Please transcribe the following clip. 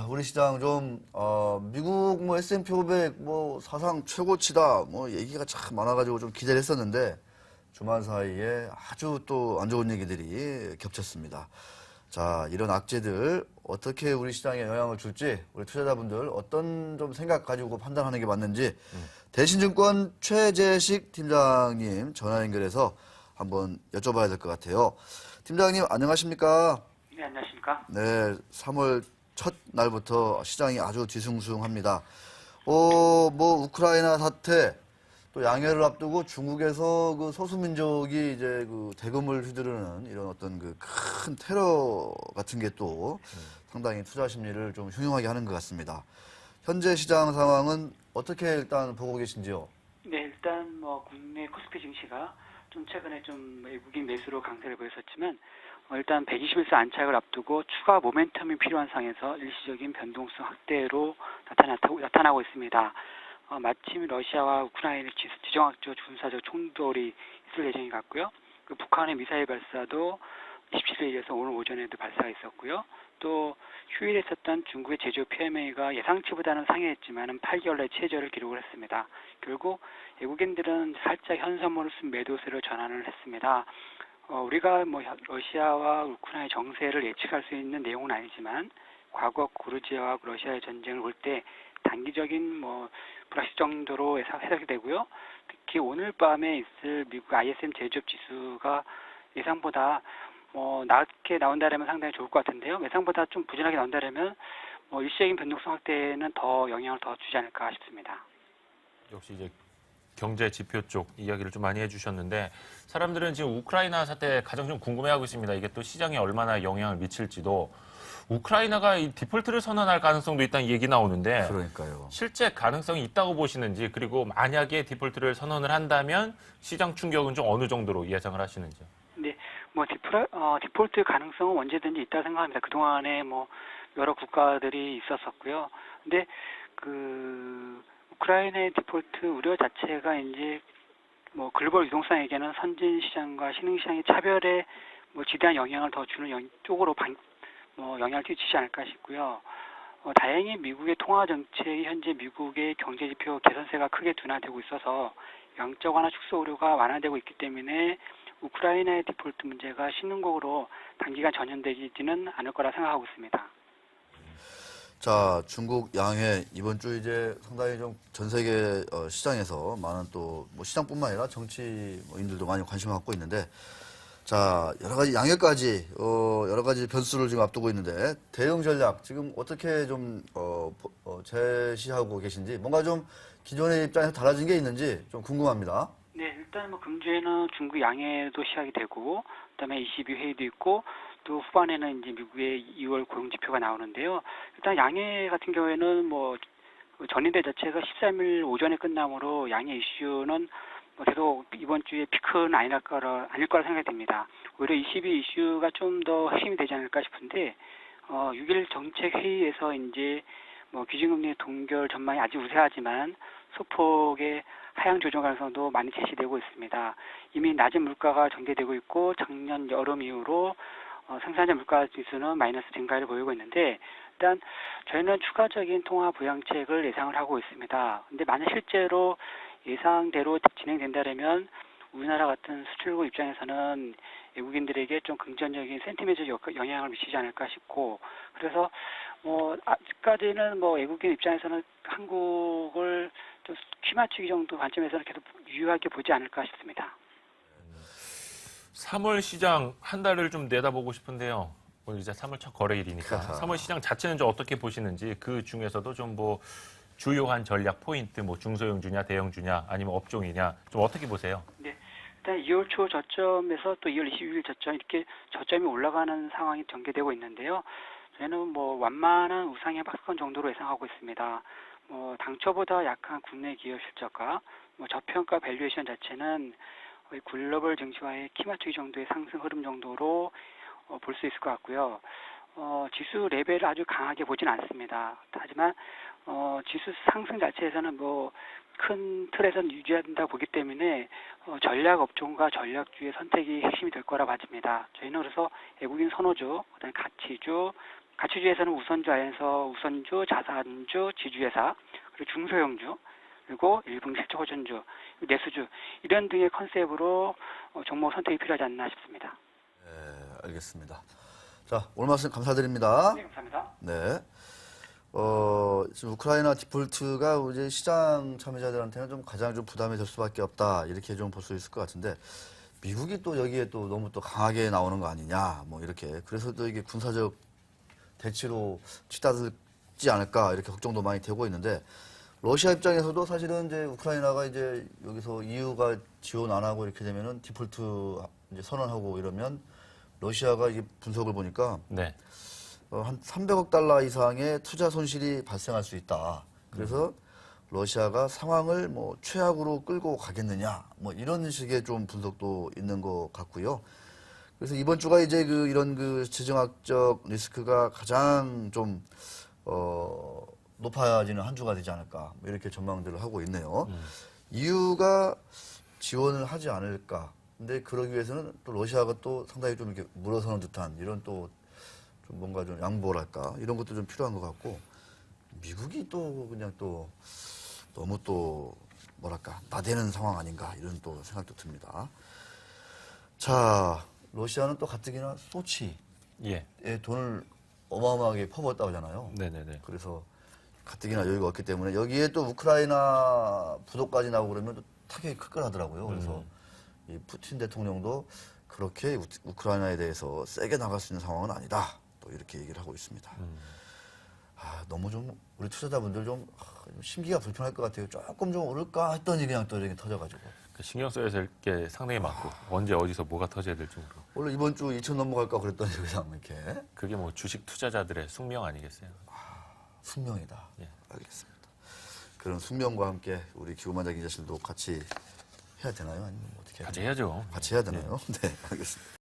우리 시장 좀, 미국 뭐 S&P 500 뭐 사상 최고치다 뭐 얘기가 참 많아가지고 좀 기대를 했었는데 주말 사이에 아주 또 안 좋은 얘기들이 겹쳤습니다. 자, 이런 악재들 어떻게 우리 시장에 영향을 줄지 우리 투자자분들 어떤 좀 생각 가지고 판단하는 게 맞는지 대신증권 최재식 팀장님 전화 연결해서 한번 여쭤봐야 될 것 같아요. 팀장님 안녕하십니까? 네, 안녕하십니까? 네, 3월 첫 날부터 시장이 아주 뒤숭숭합니다. 뭐 우크라이나 사태 또 양해를 앞두고 중국에서 그 소수민족이 이제 그 대금을 휘두르는 이런 어떤 그 큰 테러 같은 게 또 상당히 투자 심리를 좀 흉흉하게 하는 것 같습니다. 현재 시장 상황은 어떻게 일단 보고 계신지요? 네, 일단 뭐 국내 코스피 증시가 좀 최근에 좀 외국인 매수로 강세를 보였었지만 일단 121세 안착을 앞두고 추가 모멘텀이 필요한 상에서 일시적인 변동성 확대로 나타나고 있습니다. 마침 러시아와 우크라이나의 지정학적 군사적 충돌이 있을 예정인 것 같고요. 그 북한의 미사일 발사도 27일에 이어서 오늘 오전에도 발사가 있었고요. 또 휴일에 있었던 중국의 제조 PMI가 예상치보다는 상회했지만 8개월 내 최저를 기록을 했습니다. 결국 외국인들은 살짝 현선물을 쓴 매도세로 전환을 했습니다. 우리가 뭐 러시아와 우크라이나 정세를 예측할 수 있는 내용은 아니지만 과거 고르지아와 러시아의 전쟁을 볼 때 단기적인 뭐 불확실 정도로 해석이 되고요. 특히 오늘 밤에 있을 미국 ISM 제조업 지수가 예상보다 낮게 나온다면 상당히 좋을 것 같은데요. 예상보다 좀 부진하게 나온다면 일시적인 변동성 확대에는 더 영향을 더 주지 않을까 싶습니다. 역시 이제 경제 지표 쪽 이야기를 좀 많이 해주셨는데 사람들은 지금 우크라이나 사태 가장 좀 궁금해하고 있습니다. 이게 또 시장에 얼마나 영향을 미칠지도. 우크라이나가 이 디폴트를 선언할 가능성도 있다는 얘기 나오는데 그러니까요. 실제 가능성이 있다고 보시는지, 그리고 만약에 디폴트를 선언을 한다면 시장 충격은 좀 어느 정도로 예상을 하시는지요? 네, 디폴트 가능성은 언제든지 있다고 생각합니다. 그동안에 여러 국가들이 있었었고요. 근데 우크라이나의 디폴트 우려 자체가 이제 글로벌 유동성에게는 선진 시장과 신흥 시장의 차별에 지대한 영향을 더 주는 쪽으로 영향을 끼치지 않을까 싶고요. 다행히 미국의 통화 정책이 현재 미국의 경제 지표 개선세가 크게 둔화되고 있어서 양적 완화 축소 우려가 완화되고 있기 때문에 우크라이나의 디폴트 문제가 신흥국으로 단기간 전염되지는 않을 거라 생각하고 있습니다. 자, 중국 양해 이번 주 이제 상당히 좀 전 세계 시장에서 많은 또 뭐 시장뿐만 아니라 정치인들도 많이 관심을 갖고 있는데, 자, 여러 가지 양해까지 여러 가지 변수를 지금 앞두고 있는데 대응 전략 지금 어떻게 좀 제시하고 계신지, 뭔가 좀 기존의 입장에서 달라진 게 있는지 좀 궁금합니다. 네, 일단 금주에는 중국 양해도 시작이 되고, 그다음에 ECB 회의도 있고, 또 후반에는 이제 미국의 2월 고용 지표가 나오는데요. 일단 양해 같은 경우에는 전인대 자체가 13일 오전에 끝나므로 양해 이슈는 계속 이번 주에 피크는 아닐 거라 생각이 됩니다. 오히려 ECB 이슈가 좀 더 핵심이 되지 않을까 싶은데, 6일 정책 회의에서 이제 기준금리 동결 전망이 아직 우세하지만 소폭의 하향 조정 가능성도 많이 제시되고 있습니다. 이미 낮은 물가가 전개되고 있고 작년 여름 이후로 생산자 물가 지수는 마이너스 증가를 보이고 있는데, 일단 저희는 추가적인 통화 부양책을 예상을 하고 있습니다. 근데 만약 실제로 예상대로 진행된다면 우리나라 같은 수출국 입장에서는 외국인들에게 좀 긍정적인 센티멘트 영향을 미치지 않을까 싶고, 그래서 아직까지는 외국인 입장에서는 한국을 좀 키 맞추기 정도 관점에서는 계속 유효하게 보지 않을까 싶습니다. 3월 시장 한 달을 좀 내다보고 싶은데요. 오늘 이제 3월 첫 거래일이니까 3월 시장 자체는 좀 어떻게 보시는지, 그 중에서도 좀 주요한 전략 포인트, 중소형주냐, 대형주냐, 아니면 업종이냐, 좀 어떻게 보세요? 네. 일단 2월 초 저점에서 또 2월 26일 저점, 이렇게 저점이 올라가는 상황이 전개되고 있는데요. 저희는 완만한 우상향 박스권 정도로 예상하고 있습니다. 당초보다 약한 국내 기업 실적과 저평가 밸류에이션 자체는 거의 글로벌 증시와의 키 맞추기 정도의 상승 흐름 정도로 볼 수 있을 것 같고요. 지수 레벨을 아주 강하게 보진 않습니다. 하지만 지수 상승 자체에서는 큰 틀에서는 유지한다 보기 때문에 전략 업종과 전략주의 선택이 핵심이 될 거라 봐집니다. 저희는 그래서 외국인 선호주, 그다음에 가치주, 가치주에서는 우선주 안에서 우선주, 자산주, 지주회사, 그리고 중소형주, 그리고 일분 실적호전주, 내수주 이런 등의 컨셉으로 종목 선택이 필요하지 않나 싶습니다. 네, 알겠습니다. 자, 오늘 말씀 감사드립니다. 네, 감사합니다. 네. 지금 우크라이나 디폴트가 이제 시장 참여자들한테는 좀 가장 좀 부담이 될 수밖에 없다. 이렇게 좀 볼 수 있을 것 같은데, 미국이 또 여기에 또 너무 또 강하게 나오는 거 아니냐. 뭐 이렇게. 그래서 또 이게 군사적 대치로 치닫지 않을까. 이렇게 걱정도 많이 되고 있는데, 러시아 입장에서도 사실은 이제 우크라이나가 이제 여기서 EU가 지원 안 하고 이렇게 되면은 디폴트 이제 선언하고 이러면 러시아가 이게 분석을 보니까 네. 한 300억 달러 이상의 투자 손실이 발생할 수 있다. 그래서 러시아가 상황을 뭐 최악으로 끌고 가겠느냐, 뭐 이런 식의 좀 분석도 있는 것 같고요. 그래서 이번 주가 이제 이런 지정학적 리스크가 가장 좀 높아지는 한 주가 되지 않을까, 뭐 이렇게 전망들을 하고 있네요. EU가 지원을 하지 않을까. 근데 그러기 위해서는 또 러시아가 또 상당히 좀 이렇게 물어서는 듯한 이런 또 좀 뭔가 좀 양보랄까 이런 것도 좀 필요한 것 같고, 미국이 또 그냥 또 너무 또 뭐랄까 나대는 상황 아닌가 이런 또 생각도 듭니다. 자, 러시아는 또 가뜩이나 소치에 예. 돈을 어마어마하게 퍼부었다고 하잖아요. 네네네. 그래서 가뜩이나 여유가 없기 때문에 여기에 또 우크라이나 부도까지 나오고 그러면 또 타격이 클 거라더라고요. 그래서 이 푸틴 대통령도 그렇게 우크라이나에 대해서 세게 나갈 수 있는 상황은 아니다. 또 이렇게 얘기를 하고 있습니다. 너무 좀 우리 투자자분들 좀 심기가 불편할 것 같아요. 조금 좀 오를까 했더니 그냥 또 이렇게 터져가지고. 신경 써야 될 게 상당히 많고 언제 어디서 뭐가 터져야 될지 모르고. 원래 이번 주 2천 넘어갈까 그랬더니 그냥 이렇게 그게 뭐 주식 투자자들의 숙명 아니겠어요? 숙명이다. 예. 알겠습니다. 그런 숙명과 함께 우리 기후만장 기자실도 같이 해야 되나요? 아니면 어떻게 해야 같이 되나요? 해야죠. 같이 해야 되나요? 네, 알겠습니다.